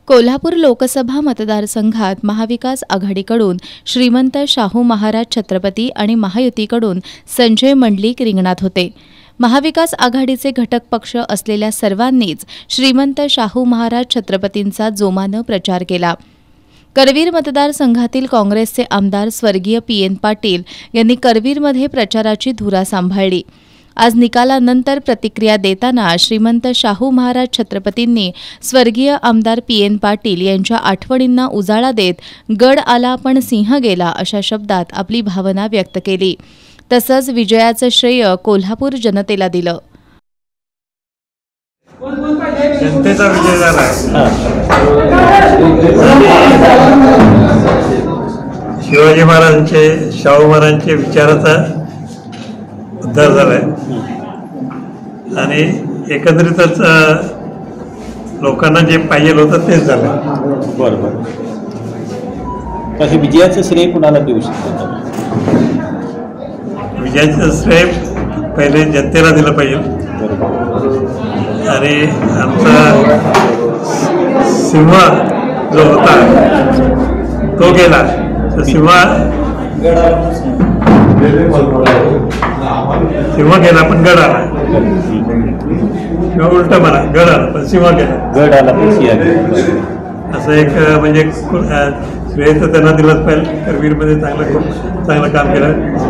कोल्हापूर लोकसभा मतदारसंघात महाविकास आघाडीकडून श्रीमंत शाहू महाराज छत्रपती आणि महायुतीकडून संजय मंडलिक रिंगणात होते। महाविकास आघाडीचे घटक पक्ष असलेल्या सर्वांनीच श्रीमंत शाहू महाराज छत्रपतींचा जोमानं प्रचार केला। करवीर मतदारसंघातील काँग्रेसचे आमदार स्वर्गीय पी.एन. पाटील यांनी करवीरमध्ये प्रचाराची धुरा सांभाळली। आज निकालानंतर प्रतिक्रिया देताना श्रीमंत शाहू महाराज छत्रपतींनी स्वर्गीय आमदार पी.एन. पाटील यांच्या आठवणींना उजाळा देत गड आला पण सिंह गेला अशा शब्दात आपली भावना व्यक्त केली। तसंच विजयाचं श्रेय कोल्हापूर जनतेला दिलं। जनतेचा विजय झाला। शिवाजी महाराजांचे शाहू महाराजांचे विचाराचा उद्धार झालाय आणि एकंदरीतच लोकांना जे पाहिजे होतं तेच झालं। बरोबर। तर हे विजयाचं श्रेय कुणाला देऊ शकतो? विजयाचं श्रेय पहिले जनतेला दिलं पाहिजे आणि आमचा सिंह जो होता तो गेला, तर सिंह गेला पण गड आला, किंवा उलट म्हणा गड आला पण सिंह गेला, गड आला पण सिंह गेला, असं एक म्हणजे श्रेय तर त्यांना दिलंच पाहिजे। करवीरमध्ये चांगलं काम केलं।